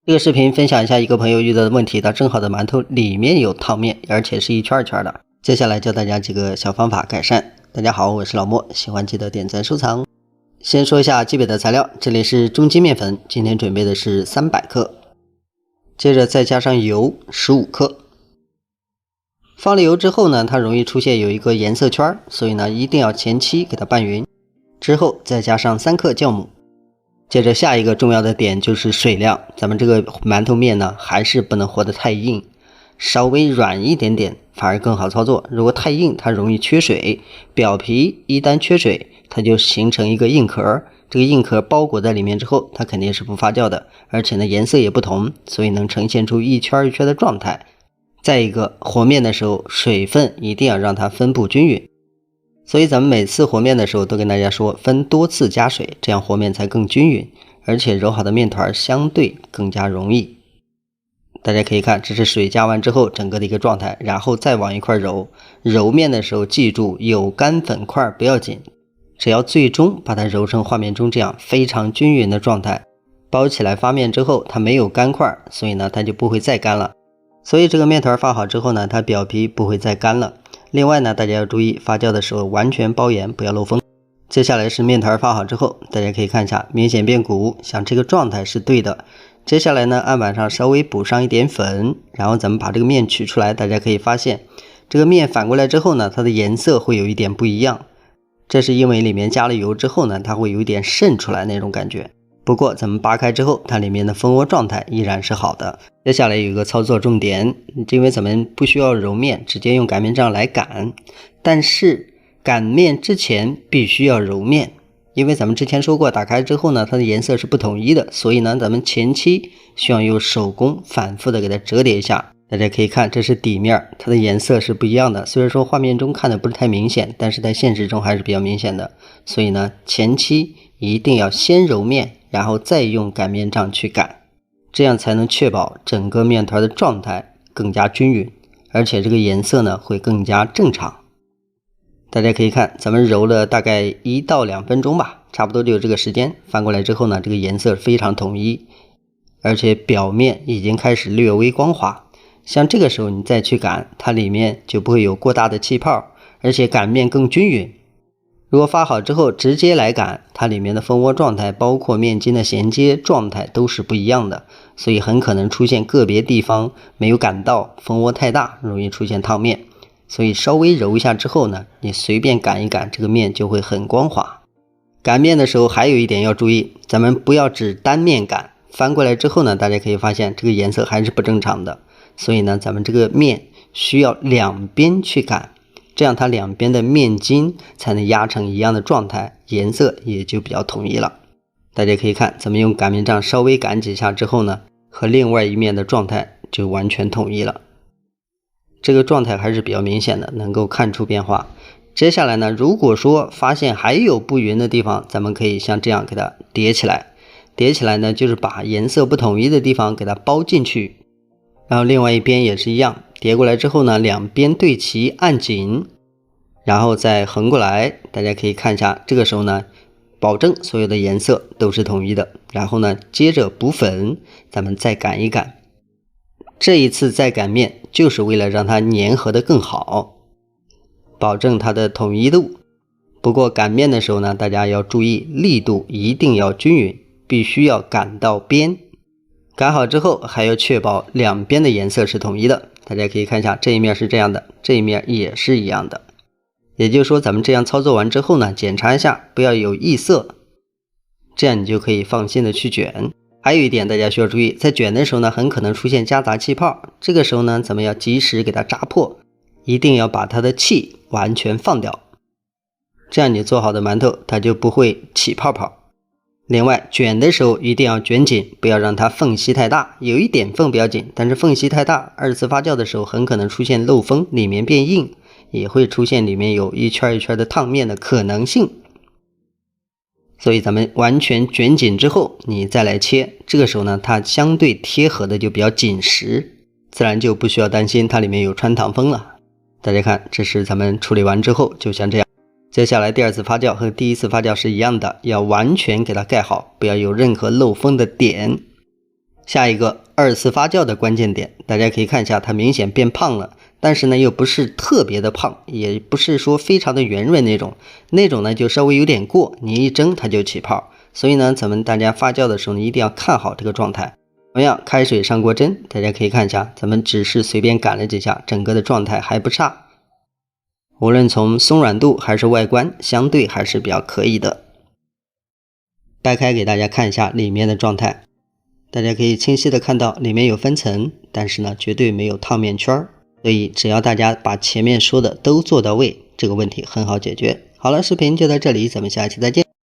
這個視頻分享一下一個朋友遇到的問題，他蒸好的馒頭裡面有燙面，而且是一圈一圈的。接下来教大家几個小方法改善。大家好，我是老莫，喜歡記得点讚收藏。先說一下基本的材料，这裡是中筋面粉，今天準備的是300克，接着再加上油15克。放了油之後呢，它容易出现有一个顏色圈，所以呢一定要前期給它拌勻，之後再加上3克酵母。接着下一個重要的點就是水量，咱們這個饅頭面呢還是不能和得太硬，稍微軟一點點反而更好操作。如果太硬它容易缺水，表皮一旦缺水它就形成一個硬殼，這個硬殼包裹在裡面之後它肯定是不發酵的，而且呢顏色也不同，所以能呈現出一圈一圈的狀態。再一個和面的時候水分一定要讓它分布均勻，所以咱們每次和面的時候都跟大家說分多次加水，這樣和面才更均勻，而且揉好的面團相對更加容易。大家可以看，這是水加完之後整個的一個狀態，然後再往一塊揉。揉面的時候記住有乾粉塊不要緊，只要最終把它揉成畫面中這樣非常均勻的狀態。包起來發面之後它沒有乾塊，所以呢它就不會再乾了。所以這個面團發好之後呢，它表皮不會再乾了。另外呢，大家要注意發酵的時候完全包嚴，不要漏風。接下來是面團發好之後，大家可以看一下明顯變鼓，像這個狀態是對的。接下來呢，案板上稍微補上一點粉，然後咱們把這個面取出來，大家可以發現這個面反過來之後呢，它的顏色會有一點不一樣。這是因為裡面加了油之後呢，它會有一點滲出來那種感覺。不過咱們扒開之後，它裡面的蜂窩狀態依然是好的。接下來有一個操作重點，因為咱們不需要揉面，直接用擀面杖來擀，但是擀面之前必須要揉面，因為咱們之前說過，打開之後呢，它的顏色是不統一的，所以呢，咱們前期需要用手工反復的給它折疊一下。大家可以看，這是底面，它的顏色是不一樣的，雖然說畫面中看的不是太明顯，但是在現實中還是比較明顯的。所以呢，前期一定要先揉面，然後再用擀面杖去擀，這樣才能確保整個面團的狀態更加均勻，而且這個顏色呢會更加正常。大家可以看，咱們揉了大概1到2分鐘吧，差不多就有這個時間。翻過來之後呢，這個顏色非常統一，而且表面已經開始略微光滑。像這個時候你再去擀，它裡面就不會有過大的氣泡，而且擀面更均勻。如果發好之後直接來擀，它裡面的蜂窩狀態包括面筋的銜接狀態都是不一樣的，所以很可能出現個別地方沒有擀到，蜂窩太大，容易出現燙面。所以稍微揉一下之後呢，你隨便擀一擀，這個面就會很光滑。擀面的時候還有一點要注意，咱們不要只單面擀，翻過來之後呢，大家可以發現這個顏色還是不正常的，所以呢，咱們這個面需要兩邊去擀，這樣它兩邊的面筋才能壓成一樣的狀態，顏色也就比較統一了。大家可以看，咱們用擀面杖稍微擀幾下之後呢，和另外一面的狀態就完全統一了。這個狀態還是比較明顯的，能夠看出變化。接下來呢，如果說發現還有不勻的地方，咱們可以像這樣給它疊起來。疊起來呢，就是把顏色不統一的地方給它包進去。然後另外一邊也是一樣，疊過來之後呢，兩邊對齊按緊，然後再橫過來。大家可以看一下，這個時候呢，保證所有的顏色都是統一的。然後呢，接着補粉，咱們再擀一擀。這一次再擀面就是為了讓它粘合得更好，保證它的統一度。不過擀面的時候呢，大家要注意力度一定要均勻，必須要擀到邊。擀好之後還要確保兩邊的顏色是統一的。大家可以看一下，這一面是這樣的，這一面也是一樣的。也就是說咱們這樣操作完之後呢，檢查一下不要有異色，這樣你就可以放心的去捲。還有一點大家需要注意，在捲的時候呢，很可能出現夾雜氣泡，這個時候呢，咱們要及時給它扎破，一定要把它的氣完全放掉，這樣你做好的饅頭它就不會起泡泡。另外捲的時候一定要捲緊，不要讓它縫隙太大，有一點縫比較緊，但是縫隙太大，二次發酵的時候很可能出現漏風，裡面變硬，也會出現裡面有一圈一圈的燙面的可能性。所以咱們完全捲緊之後你再來切，這個時候呢，它相對貼合的就比較緊實，自然就不需要擔心它裡面有穿堂風了。大家看，這是咱們處理完之後就像這樣。接下來第二次發酵和第一次發酵是一樣的，要完全給它蓋好，不要有任何漏風的點。下一個2次發酵的關鍵點，大家可以看一下，它明顯變胖了，但是呢又不是特別的胖，也不是說非常的圓潤那種呢就稍微有點過，你一蒸它就起泡。所以呢咱們大家發酵的時候呢一定要看好这個狀態。同樣開水上鍋蒸，大家可以看一下，咱們只是隨便擀了幾下，整個的狀態還不差，無論從鬆軟度還是外觀，相對還是比較可以的。掰開給大家看一下裡面的狀態，大家可以清晰的看到裡面有分層，但是呢絕對沒有燙面圈，所以只要大家把前面說的都做到位，這個問題很好解決。好了，視頻就到這裡，咱們下期再見。